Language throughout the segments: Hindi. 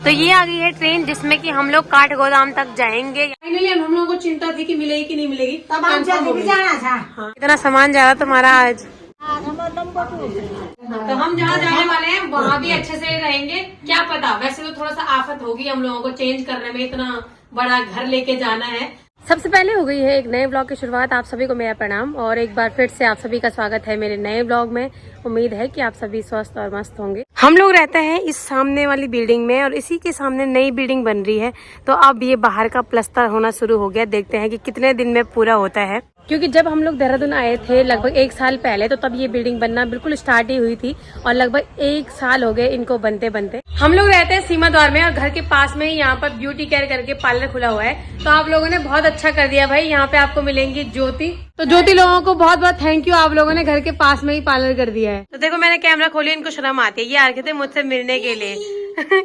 तो ये आ गई है ट्रेन जिसमें कि हम लोग काठ गोदाम तक जाएंगे। फाइनली हम लोगों को चिंता थी कि मिलेगी कि नहीं मिलेगी, तब हम जल्दी भी जाना था। हाँ। इतना सामान जा रहा तुम्हारा आज। तो हम जहाँ जाने वाले हैं वहाँ भी अच्छे से रहेंगे, क्या पता। वैसे तो थोड़ा सा आफत होगी हम लोगों को चेंज करने में, इतना बड़ा घर लेके जाना है। सबसे पहले हो गई है एक नए ब्लॉग की शुरुआत। आप सभी को मेरा प्रणाम और एक बार फिर से आप सभी का स्वागत है मेरे नए ब्लॉग में। उम्मीद है कि आप सभी स्वस्थ और मस्त होंगे। हम लोग रहते हैं इस सामने वाली बिल्डिंग में और इसी के सामने नई बिल्डिंग बन रही है। तो अब ये बाहर का प्लस्तर होना शुरू हो गया। देखते हैं कि कितने दिन में पूरा होता है, क्योंकि जब हम लोग देहरादून आए थे लगभग 1 साल पहले, तो तब ये बिल्डिंग बनना बिल्कुल स्टार्ट ही हुई थी और लगभग 1 साल हो गए इनको बनते बनते। हम लोग रहते हैं सीमा द्वार में और घर के पास में ही यहाँ पर ब्यूटी केयर करके पार्लर खुला हुआ है। तो आप लोगों ने बहुत अच्छा कर दिया भाई, यहाँ पे आपको मिलेंगी ज्योति। तो ज्योति लोगों को बहुत बहुत थैंक यू, आप लोगों ने घर के पास में ही पार्लर कर दिया है। तो देखो मैंने कैमरा खोली, इनको शर्म आती है। ये आ रखे थे मुझसे मिलने के लिए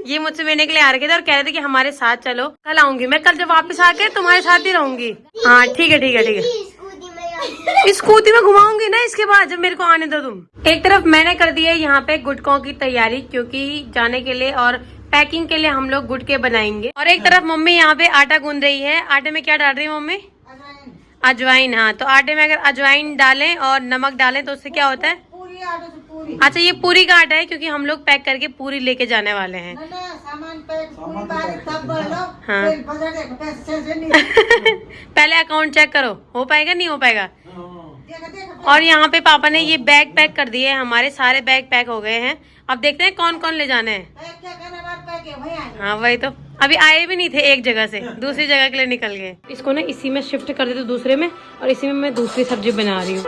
ये मुझसे मिलने के लिए आ रखे थे और कह रहे थे कि हमारे साथ चलो। कल आऊंगी मैं, कल जब वापस आके तुम्हारे साथ ही रहूंगी। हाँ ठीक है ठीक है ठीक है। स्कूटी में घुमाऊंगी ना इसके बाद, जब मेरे को आने दो तुम। एक तरफ मैंने कर दी है यहाँ पे गुटकों की तैयारी, क्योंकि जाने के लिए और पैकिंग के लिए हम लोग गुटके बनाएंगे। और एक तरफ मम्मी यहाँ पे आटा गूंद रही है। आटे में क्या डाल रही है मम्मी? अजवाइन। हाँ, तो आटे में अगर अजवाइन डालें और नमक डालें तो उससे क्या होता है? पूरी। अच्छा, ये पूरी का आटा है क्योंकि हम लोग पैक करके पूरी लेके जाने वाले हैं। हाँ पहले अकाउंट चेक करो, हो पाएगा नहीं हो पाएगा। और यहाँ पे पापा ने ये बैग पैक कर दिए हैं, हमारे सारे बैग पैक हो गए हैं। अब देखते हैं कौन कौन ले जाने हैं। हाँ वही तो, अभी आए भी नहीं थे एक जगह से दूसरी जगह के लिए निकल गए। इसको ना इसी में शिफ्ट कर देते दूसरे में, और इसी में मैं दूसरी सब्जी बना रही हूँ।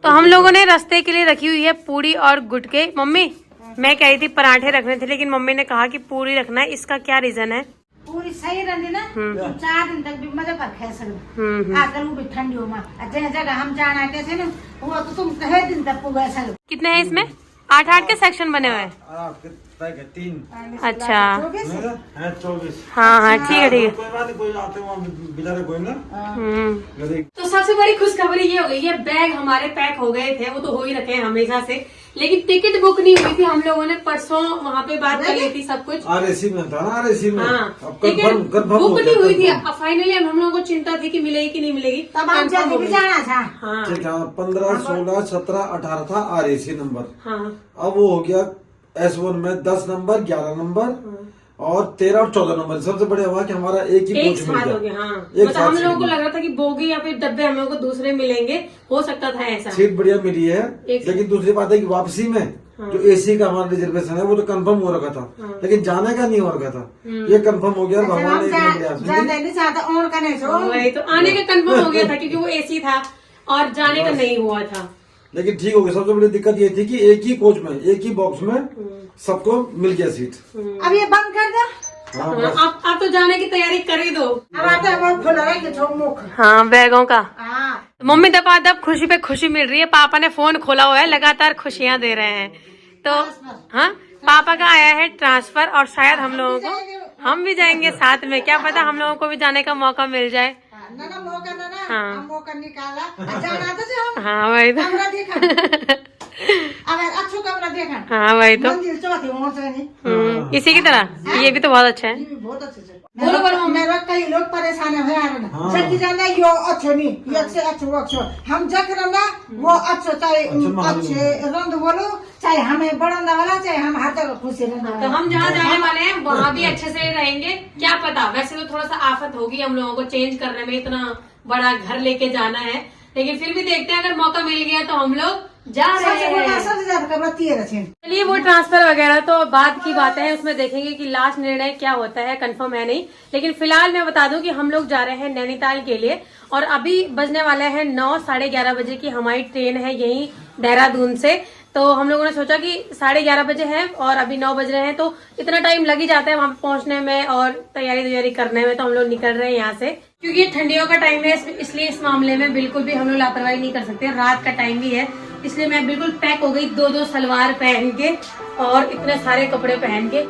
तो हम लोगों ने रास्ते के लिए रखी हुई है पूरी और गुटके। मम्मी मैं कह रही थी पराठे रखने थे, लेकिन मम्मी ने कहा कि पूरी रखना है। इसका क्या रीजन है? पूरी सही रहती ना, 4 दिन तक भी मजे पर खा सकते। आजकल वो भी ठंडी हो में जगह जगह हम जाना कैसे ना, वो तो तुम कहे दिन तक पुगा सकते। कितने हैं इसमें? 8 के सेक्शन बने हुए हैं। 3। अच्छा 24। हाँ हाँ ठीक है ठीक है। कोई बात नहीं, कोई आते बेचारे कोई ना। तो सबसे बड़ी खुशखबरी ये हो गई है, बैग हमारे पैक हो गए थे, वो तो हो ही रखे हैं हमेशा से, लेकिन टिकट बुक नहीं हुई थी। हम लोगों ने परसों वहाँ पे बात कर ली थी सब कुछ। RAC में था ना, RAC में। हाँ टिकट बुक नहीं हुई थी। अब फाइनली हम लोगों को चिंता थी कि मिलेगी कि नहीं मिलेगी, तब हम जल्दी भी जाना था। हाँ 15, 16, 17, 18 था RAC नंबर। हाँ अब वो हो गया S1 में 10 नंबर, 11 नंबर और 13 और 14 नंबर। सबसे बढ़िया हुआ कि हमारा एक ही कोच मिल साथ हो गया। हाँ मतलब हम लोगों को लग रहा था कि बोगी या फिर डब्बे हम लोगों को दूसरे मिलेंगे, हो सकता था ऐसा। सीट बढ़िया मिली है, लेकिन दूसरी बात है कि वापसी में जो AC का हमारा रिजर्वेशन है वो तो कंफर्म हो रखा था, लेकिन जाने का नहीं हो रखा था। ये कंफर्म हो गया। भगवान नहीं चाहता और का नहीं, वही तो आने का कंफर्म हो गया था क्योंकि वो AC था और जाने का नहीं हुआ था। लेकिन ठीक हो गया। सबसे बड़ी दिक्कत ये थी कि एक ही कोच में, एक ही बॉक्स में सबको मिल गया सीट। अब ये बंद कर दो। आप तो जाने की तैयारी कर ही दो। अब आता है वो खुला है कि मुख। हाँ बैगों का। हाँ तो मम्मी दबादब खुशी पे खुशी मिल रही है। पापा ने फोन खोला हुआ है, लगातार खुशियां दे रहे हैं। तो हाँ पापा का आया है ट्रांसफर और शायद हम लोगों को, हम भी जाएंगे साथ में, क्या पता हम लोगों को भी जाने का मौका मिल जाए। ना मौका ना हाँ मौका निकाला जाना तो हाँ वही तो कमरा देखा। अगर अच्छा कमरा देखा। हाँ वही तो इसी की तरह ये भी तो बहुत अच्छा है। बहुत अच्छे बोलो बोलो। मेरा कई लोग परेशान है यार, जल्दी जाना यो अच्छो नहीं, ये अच्छे अच्छो वो अच्छो हम जख रहा वो अच्छो, चाहे अच्छे रंग बोलो, चाहे हमें बड़ंदा वाला, चाहे हम हर जगह खुशी रहना। तो हम जहाँ जाने वाले हैं वहाँ भी अच्छे से रहेंगे, क्या पता। वैसे तो थोड़ा सा आफत होगी हम लोगों को चेंज करने में, इतना बड़ा घर लेके जाना है, लेकिन फिर भी देखते हैं अगर मौका मिल गया तो हम लोग जा रहे हैं। सबसे ज्यादा कमरा 13 है। चलिए वो ट्रांसफर वगैरह तो बाद की बातें हैं, उसमें देखेंगे कि लास्ट निर्णय क्या होता है, कंफर्म है नहीं। लेकिन फिलहाल मैं बता दूं कि हम लोग जा रहे हैं नैनीताल के लिए और अभी बजने वाले हैं 9, 11:30 बजे की हमारी ट्रेन है यहीं देहरादून से। तो हम लोगों ने सोचा कि 11:30 बजे है और अभी 9 बज रहे हैं, तो इतना टाइम लग ही जाता है वहां पहुंचने में और तैयारी करने में। तो हम लोग निकल रहे हैं यहाँ से, क्योंकि ये ठंडियों का टाइम है, इसलिए इस मामले में बिल्कुल भी हम लोग लापरवाही नहीं कर सकते। रात का टाइम भी है, इसलिए मैं बिल्कुल पैक हो गई 2-2 सलवार पहन के और इतने सारे कपड़े पहन के।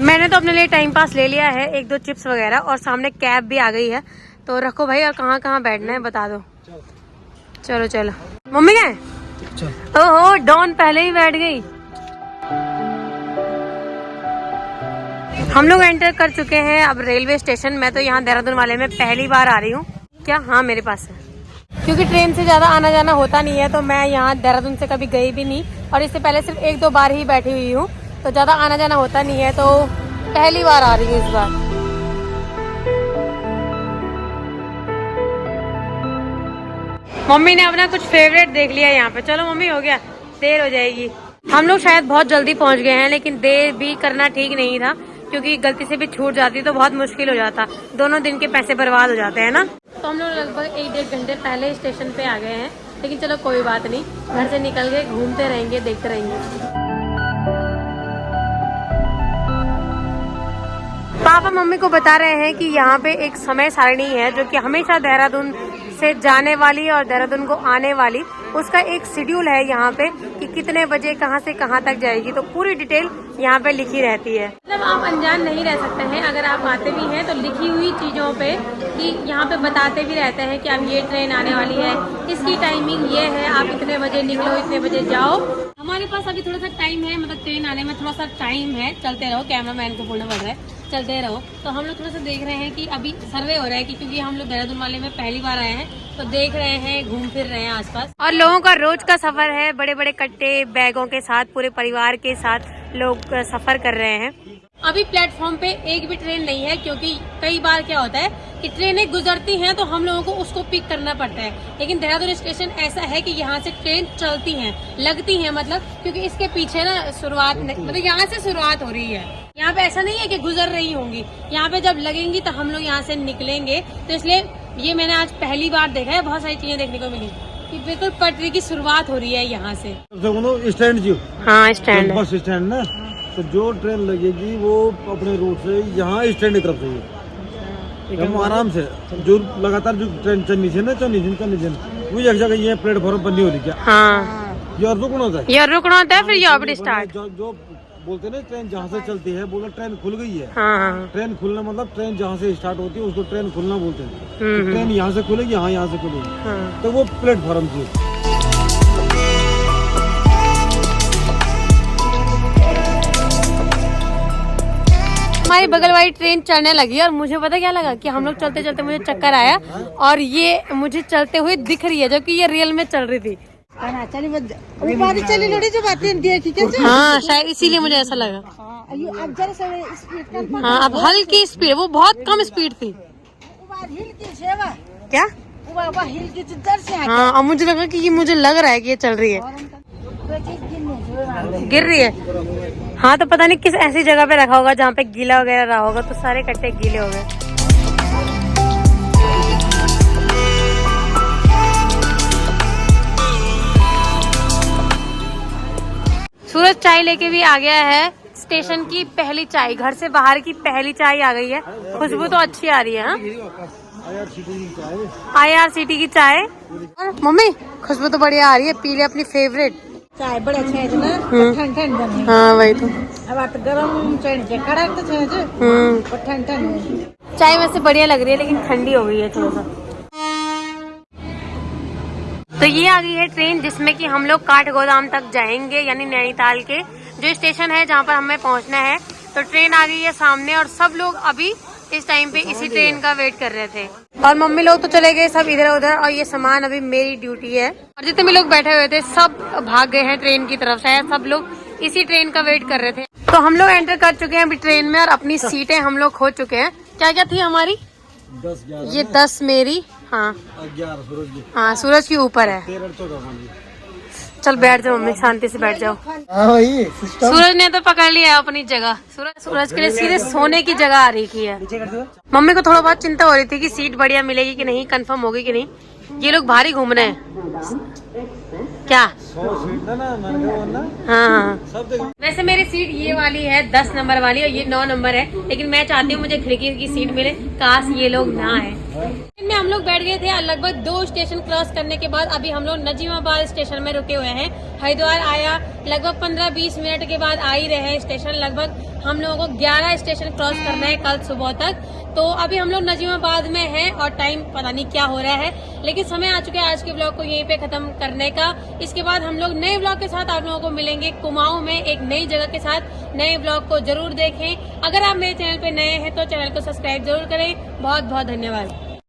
मैंने मैंने तो अपने लिए टाइम पास ले लिया है, 1-2 चिप्स वगैरह, और सामने कैब भी आ गई है। तो रखो भाई, और कहाँ कहाँ बैठना है बता दो। चलो चलो। मम्मी गए? ओहो, डॉन पहले ही बैठ गई। हम लोग एंटर कर चुके हैं अब रेलवे स्टेशन। मैं तो यहाँ देहरादून वाले में पहली बार आ रही हूँ। क्या? हाँ मेरे पास है, क्योंकि ट्रेन से ज्यादा आना जाना होता नहीं है, तो मैं यहाँ देहरादून से कभी गई भी नहीं, और इससे पहले सिर्फ 1-2 बार ही बैठी हुई हूँ, तो ज्यादा आना जाना होता नहीं है, तो पहली बार आ रही हूँ इस बार। मम्मी ने अपना कुछ फेवरेट देख लिया यहाँ पे। चलो मम्मी, हो गया, देर हो जाएगी। हम लोग शायद बहुत जल्दी पहुँच गए हैं, लेकिन देर भी करना ठीक नहीं था, क्योंकि गलती से भी छूट जाती तो बहुत मुश्किल हो जाता, दोनों दिन के पैसे बर्बाद हो जाते हैं ना। तो हम लोग लगभग 1-1.5 घंटे पहले स्टेशन पे आ गए हैं, लेकिन चलो कोई बात नहीं, घर से निकल गए, घूमते रहेंगे, देखते रहेंगे। पापा मम्मी को बता रहे हैं कि यहाँ पे एक समय सारणी है, जो कि हमेशा देहरादून से जाने वाली और देहरादून को आने वाली, उसका एक शेड्यूल है यहाँ पे कि कितने बजे कहाँ से कहाँ तक जाएगी, तो पूरी डिटेल यहाँ पे लिखी रहती है। मतलब आप अनजान नहीं रह सकते हैं, अगर आप आते भी हैं तो लिखी हुई चीजों पे कि यहाँ पे बताते भी रहते हैं कि अब ये ट्रेन आने वाली है, इसकी टाइमिंग ये है, आप इतने बजे निकलो, इतने बजे जाओ। हमारे पास अभी थोड़ा सा टाइम है, मतलब ट्रेन आने में थोड़ा सा टाइम है। चलते रहो, कैमरामैन को बोलना पड़ रहा है, चलते रहो। तो हम लोग थोड़ा सा देख रहे हैं कि अभी सर्वे हो रहा है, कि क्योंकि हम लोग देहरादून वाले में पहली बार आए हैं, तो देख रहे हैं, घूम फिर रहे हैं आसपास। और लोगों का रोज का सफर है, बड़े बड़े कट्टे बैगों के साथ, पूरे परिवार के साथ लोग सफर कर रहे हैं। अभी प्लेटफॉर्म पे एक भी ट्रेन नहीं है, क्योंकि कई बार क्या होता है कि ट्रेनें गुजरती हैं तो हम लोगों को उसको पिक करना पड़ता है, लेकिन देहरादून स्टेशन ऐसा है कि यहाँ से ट्रेन चलती हैं, लगती हैं, मतलब क्योंकि इसके पीछे ना शुरुआत, मतलब यहाँ से शुरुआत हो रही है। यहाँ पे ऐसा नहीं है कि गुजर रही होंगी, यहाँ पे जब लगेंगी तो हम लोग यहाँ से निकलेंगे। तो इसलिए ये मैंने आज पहली बार देखा है, बहुत सारी चीजें देखने को मिली कि बिल्कुल पटरी की शुरुआत हो रही है यहाँ से। स्टैंड जी, हाँ स्टैंड, बस स्टैंड ना, तो जो ट्रेन लगेगी वो अपने रूट से यहाँ स्टैंड की तरफ से हम आराम से, जो लगातार जो ट्रेन चलनी है ना, वो एक जगह ये प्लेटफॉर्म पर नहीं हो रही क्या? हाँ, ये रुकना होता है, ये रुकना होता है, फिर यहाँ पर स्टार्ट। जो बोलते हैं ना ट्रेन जहाँ से चलती है, बोला ट्रेन खुल गई है। हाँ, ट्रेन खुलना मतलब ट्रेन जहाँ से स्टार्ट होती है उसको ट्रेन खुलना बोलते हैं। तो ट्रेन यहाँ से खुलेगी, यहाँ से खुलेगी, हाँ। तो वो प्लेटफॉर्म थी। हमारी बगल वाली ट्रेन चलने लगी, और मुझे पता क्या लगा कि हम लोग चलते चलते मुझे चक्कर आया, और ये मुझे चलते हुए दिख रही है, जो कि ये रियल में चल रही थी। हाँ शायद इसीलिए मुझे ऐसा लगा। हाँ, अब हल्की स्पीड, वो बहुत कम स्पीड थी। क्या? हाँ, अब मुझे लगा कि ये, मुझे लग रहा है कि ये चल रही है, गिर रही है। हाँ, तो पता नहीं किस ऐसी जगह पे रखा होगा जहाँ पे गीला वगैरह रहा होगा, तो सारे कट्टे गीले हो गए। सूरज चाय लेके भी आ गया है। स्टेशन की पहली चाय, घर से बाहर की पहली चाय आ गई है। खुशबू तो अच्छी आ रही है। IRCT की चाय। मम्मी खुशबू तो बढ़िया आ रही है, पी ले अपनी फेवरेट चाय। बड़े अच्छे है ना, ठंड ठंड बनी। हाँ वही तो, अब आप गरम चाय नहीं, कड़क तो चाय ठंड ठंड। चाय वैसे बढ़िया लग रही है, लेकिन ठंडी हो गई है थोड़ा सा। तो ये आ गई है ट्रेन, जिसमें कि हम लोग काठगोदाम तक जाएंगे, यानी नैनीताल के जो स्टेशन है जहाँ पर हमें पहुँचना है। तो ट्रेन आ गई है सामने, और सब लोग अभी इस टाइम पे इसी ट्रेन का वेट कर रहे थे। और मम्मी लोग तो चले गए सब इधर उधर, और ये सामान अभी मेरी ड्यूटी है। और जितने भी लोग बैठे हुए थे सब भाग गए हैं ट्रेन की तरफ, शायद सब लोग इसी ट्रेन का वेट कर रहे थे। तो हम लोग एंटर कर चुके हैं अभी ट्रेन में, और अपनी सीटें हम लोग खो चुके हैं। क्या क्या थी हमारी? 10-11 ये 10 मेरी, हाँ 11 सूरज की, हाँ सूरज के ऊपर है। 13-14 चल बैठ जाओ मम्मी, शांति से बैठ जाओ। सूरज ने तो पकड़ लिया है अपनी जगह। सूरज के लिए सीधे सोने की जगह आ रही है। मम्मी को थोड़ा बहुत चिंता हो रही थी कि सीट बढ़िया मिलेगी कि नहीं, कंफर्म होगी कि नहीं। ये लोग भारी घूम रहे हैं। क्या? 100 सीट था ना, मैंने कहा वरना हाँ सब देख। वैसे मेरी सीट ये वाली है 10 नंबर वाली और ये 9 नंबर है, लेकिन मैं चाहती हूँ मुझे खिड़की की सीट मिले, काश ये लोग ना है। इनमें हम लोग बैठ गए थे और लगभग 2 स्टेशन क्रॉस करने के बाद अभी हम लोग नजीमाबाद स्टेशन में रुके हुए हैं। हरिद्वार आया लगभग 15-20 मिनट के बाद आ ही रहे हैं स्टेशन। लगभग हम लोगों को 11 स्टेशन क्रॉस करना है कल सुबह तक। तो अभी हम लोग नजीमाबाद में हैं और टाइम पता नहीं क्या हो रहा है, लेकिन समय आ चुका है आज के ब्लॉग को यहीं पे खत्म करने का। इसके बाद हम लोग नए ब्लॉग के साथ आप लोगों को मिलेंगे कुमाऊं में एक नई जगह के साथ। नए ब्लॉग को जरूर देखें। अगर आप मेरे चैनल पे नए हैं तो चैनल को सब्सक्राइब जरूर करें। बहुत बहुत धन्यवाद।